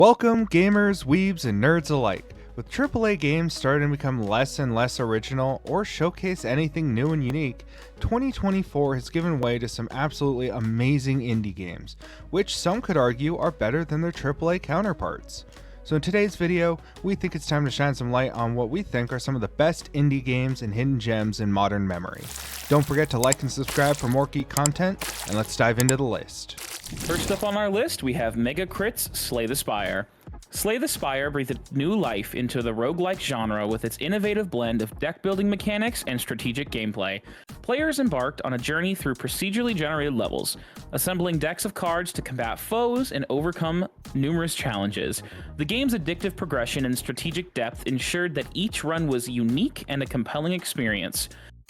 Welcome, gamers, weebs, and nerds alike. With AAA games starting to become less and less original or showcase anything new and unique, 2024 has given way to some absolutely amazing indie games, which some could argue are better than their AAA counterparts. So in today's video, we think it's time to shine some light on what we think are some of the best indie games and hidden gems in modern memory. Don't forget to like and subscribe for more geek content, and let's dive into the list. First up on our list, we have Mega Crit's Slay the Spire. Slay the Spire breathed new life into the roguelike genre with its innovative blend of deck-building mechanics and strategic gameplay. Players embarked on a journey through procedurally generated levels, assembling decks of cards to combat foes and overcome numerous challenges. The game's addictive progression and strategic depth ensured that each run was unique and a compelling experience.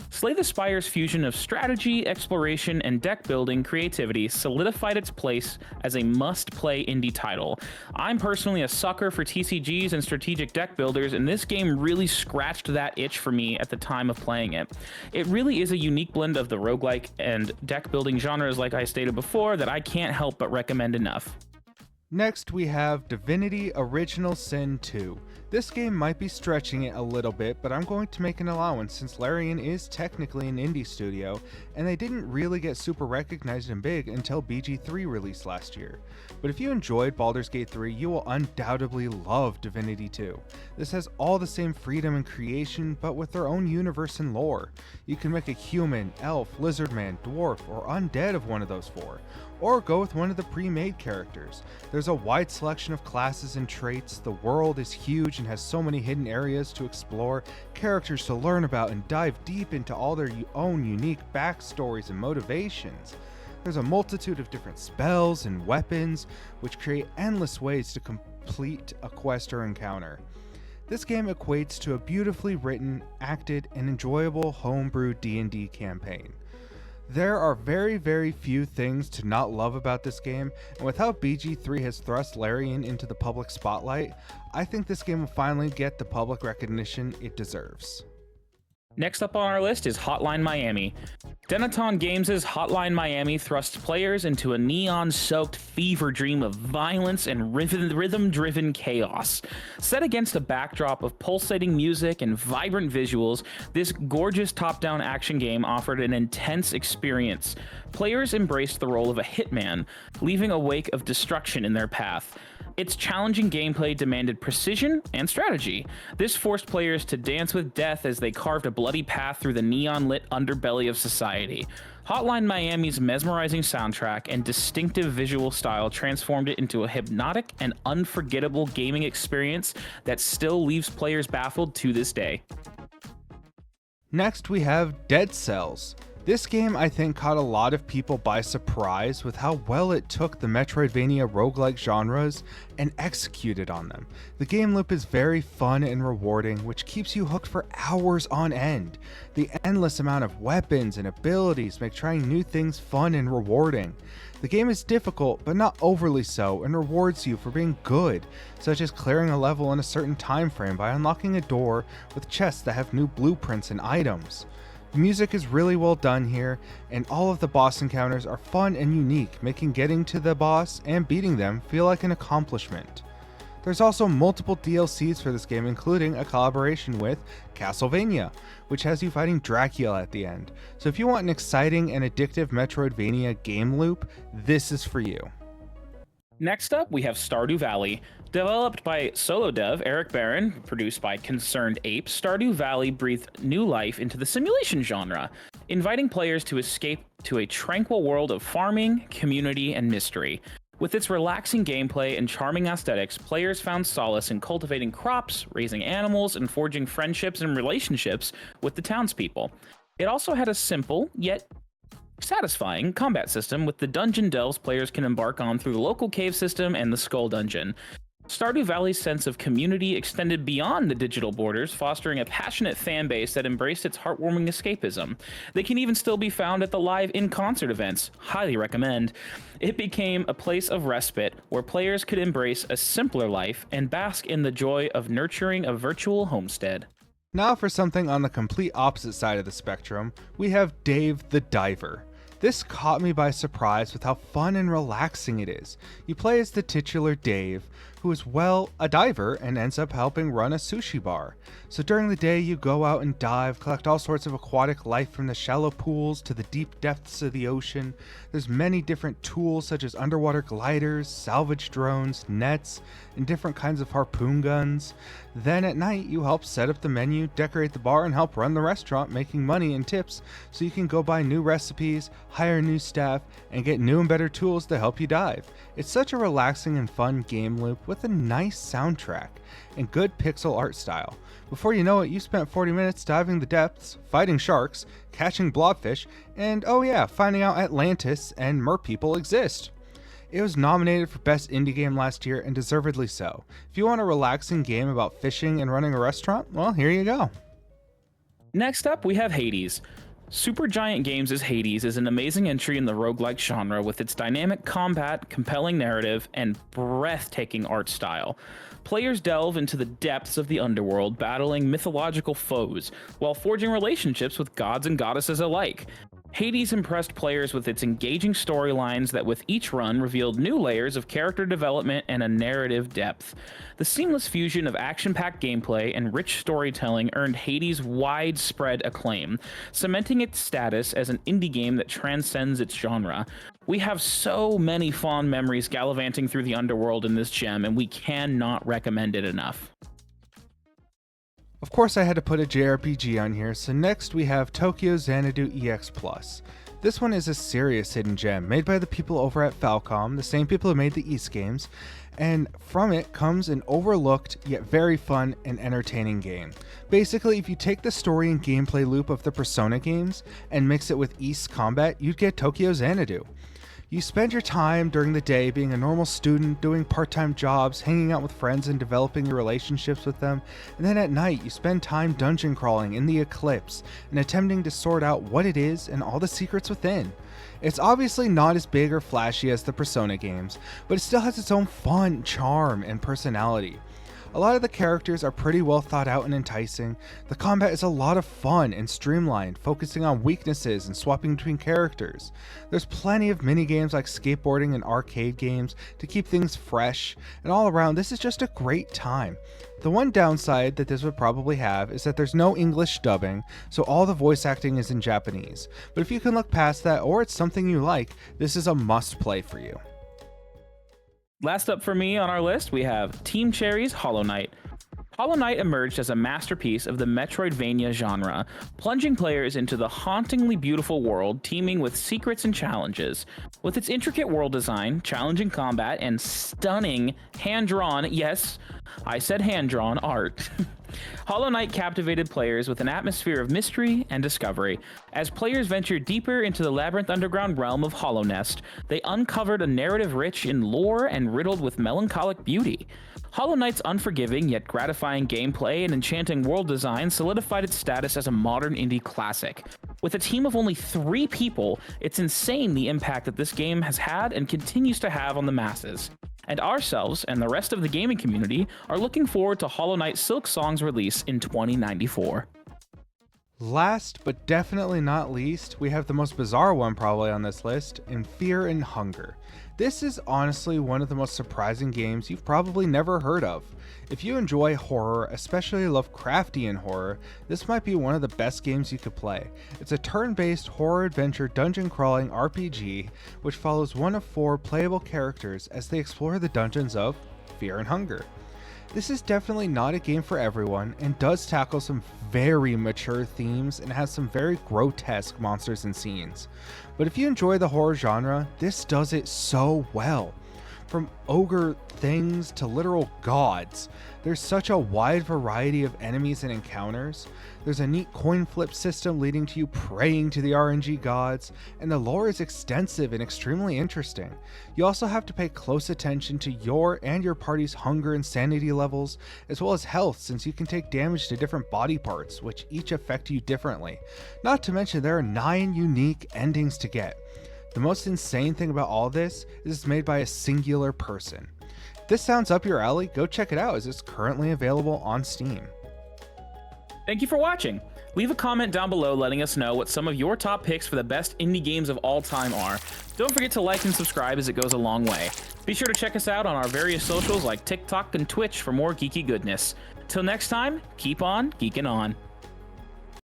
Slay the Spire's fusion of strategy, exploration, and deck-building creativity solidified its place as a must-play indie title. I'm personally a sucker for TCGs and strategic deck builders, and this game really scratched that itch for me at the time of playing it. It really is a unique blend of the roguelike and deck-building genres, like I stated before, that I can't help but recommend enough. Next, we have Divinity Original Sin 2. This game might be stretching it a little bit, but I'm going to make an allowance since Larian is technically an indie studio, and they didn't really get super recognized and big until BG3 released last year. But if you enjoyed Baldur's Gate 3, you will undoubtedly love Divinity 2. This has all the same freedom and creation, but with their own universe and lore. You can make a human, elf, lizardman, dwarf, or undead of one of those four, or go with one of the pre-made characters. There's a wide selection of classes and traits, the world is huge and has so many hidden areas to explore, characters to learn about, and dive deep into all their own unique backstories and motivations. There's a multitude of different spells and weapons, which create endless ways to complete a quest or encounter. This game equates to a beautifully written, acted, and enjoyable homebrew D&D campaign. There are very few things to not love about this game, and with how BG3 has thrust Larian into the public spotlight, I think this game will finally get the public recognition it deserves. Next up on our list is Hotline Miami. Denaton Games' Hotline Miami thrusts players into a neon-soaked fever dream of violence and rhythm-driven chaos. Set against a backdrop of pulsating music and vibrant visuals, this gorgeous top-down action game offered an intense experience. Players embraced the role of a hitman, leaving a wake of destruction in their path. Its challenging gameplay demanded precision and strategy. This forced players to dance with death as they carved a bloody path through the neon-lit underbelly of society. Hotline Miami's mesmerizing soundtrack and distinctive visual style transformed it into a hypnotic and unforgettable gaming experience that still leaves players baffled to this day. Next, we have Dead Cells. This game, I think, caught a lot of people by surprise with how well it took the Metroidvania roguelike genres and executed on them. The game loop is very fun and rewarding, which keeps you hooked for hours on end. The endless amount of weapons and abilities make trying new things fun and rewarding. The game is difficult, but not overly so, and rewards you for being good, such as clearing a level in a certain time frame by unlocking a door with chests that have new blueprints and items. The music is really well done here, and all of the boss encounters are fun and unique, making getting to the boss and beating them feel like an accomplishment. There's also multiple DLCs for this game, including a collaboration with Castlevania, which has you fighting Dracula at the end. So if you want an exciting and addictive Metroidvania game loop, this is for you. Next up, we have Stardew Valley. Developed by solo dev Eric Barron, produced by Concerned Ape, Stardew Valley breathed new life into the simulation genre, inviting players to escape to a tranquil world of farming, community, and mystery. With its relaxing gameplay and charming aesthetics, players found solace in cultivating crops, raising animals, and forging friendships and relationships with the townspeople. It also had a simple, yet satisfying combat system with the dungeon delves players can embark on through the local cave system and the Skull Dungeon. Stardew Valley's sense of community extended beyond the digital borders, fostering a passionate fan base that embraced its heartwarming escapism. They can even still be found at the live in-concert events. Highly recommend. It became a place of respite where players could embrace a simpler life and bask in the joy of nurturing a virtual homestead. Now for something on the complete opposite side of the spectrum, we have Dave the Diver. This caught me by surprise with how fun and relaxing it is. You play as the titular Dave, who is, well, a diver and ends up helping run a sushi bar. So during the day, you go out and dive, collect all sorts of aquatic life from the shallow pools to the deep depths of the ocean. There's many different tools such as underwater gliders, salvage drones, nets, and different kinds of harpoon guns. Then at night, you help set up the menu, decorate the bar, and help run the restaurant, making money and tips so you can go buy new recipes, hire new staff, and get new and better tools to help you dive. It's such a relaxing and fun game loop with a nice soundtrack and good pixel art style. Before you know it, you spent 40 minutes diving the depths, fighting sharks, catching blobfish, and oh yeah, finding out Atlantis and merpeople exist. It was nominated for Best Indie Game last year, and deservedly so. If you want a relaxing game about fishing and running a restaurant, well, here you go. Next up, we have Hades. Supergiant Games' Hades is an amazing entry in the roguelike genre with its dynamic combat, compelling narrative, and breathtaking art style. Players delve into the depths of the underworld, battling mythological foes, while forging relationships with gods and goddesses alike. Hades impressed players with its engaging storylines that with each run revealed new layers of character development and a narrative depth. The seamless fusion of action-packed gameplay and rich storytelling earned Hades widespread acclaim, cementing its status as an indie game that transcends its genre. We have so many fond memories gallivanting through the underworld in this gem, and we cannot recommend it enough. Of course I had to put a JRPG on here, so next we have Tokyo Xanadu EX Plus. This one is a serious hidden gem, made by the people over at Falcom, the same people who made the East games, and from it comes an overlooked yet very fun and entertaining game. Basically, if you take the story and gameplay loop of the Persona games and mix it with East combat, you'd get Tokyo Xanadu. You spend your time during the day being a normal student, doing part-time jobs, hanging out with friends and developing your relationships with them, and then at night you spend time dungeon crawling in the Eclipse and attempting to sort out what it is and all the secrets within. It's obviously not as big or flashy as the Persona games, but it still has its own fun, charm, and personality. A lot of the characters are pretty well thought out and enticing. The combat is a lot of fun and streamlined, focusing on weaknesses and swapping between characters. There's plenty of mini-games like skateboarding and arcade games to keep things fresh, and all around this is just a great time. The one downside that this would probably have is that there's no English dubbing, so all the voice acting is in Japanese. But if you can look past that, or it's something you like, this is a must-play for you. Last up for me on our list, we have Team Cherry's Hollow Knight. Hollow Knight emerged as a masterpiece of the Metroidvania genre, plunging players into the hauntingly beautiful world teeming with secrets and challenges. With its intricate world design, challenging combat, and stunning hand-drawn, yes, I said hand-drawn art, Hollow Knight captivated players with an atmosphere of mystery and discovery. As players ventured deeper into the labyrinth underground realm of Hollow Nest, they uncovered a narrative rich in lore and riddled with melancholic beauty. Hollow Knight's unforgiving yet gratifying gameplay and enchanting world design solidified its status as a modern indie classic. With a team of only 3 people, it's insane the impact that this game has had and continues to have on the masses. And ourselves and the rest of the gaming community are looking forward to Hollow Knight Silksong's release in 2094. Last, but definitely not least, we have the most bizarre one probably on this list, in Fear and Hunger. This is honestly one of the most surprising games you've probably never heard of. If you enjoy horror, especially Lovecraftian horror, this might be one of the best games you could play. It's a turn-based horror-adventure dungeon-crawling RPG, which follows one of 4 playable characters as they explore the dungeons of Fear and Hunger. This is definitely not a game for everyone, and does tackle some very mature themes and has some very grotesque monsters and scenes. But if you enjoy the horror genre, this does it so well. From ogre things to literal gods, there's such a wide variety of enemies and encounters. There's a neat coin flip system leading to you praying to the RNG gods, and the lore is extensive and extremely interesting. You also have to pay close attention to your and your party's hunger and sanity levels, as well as health, since you can take damage to different body parts, which each affect you differently. Not to mention there are 9 unique endings to get. The most insane thing about all this is it's made by a singular person. If this sounds up your alley, go check it out as it's currently available on Steam. Thank you for watching. Leave a comment down below letting us know what some of your top picks for the best indie games of all time are. Don't forget to like and subscribe as it goes a long way. Be sure to check us out on our various socials like TikTok and Twitch for more geeky goodness. Till next time, keep on geeking on.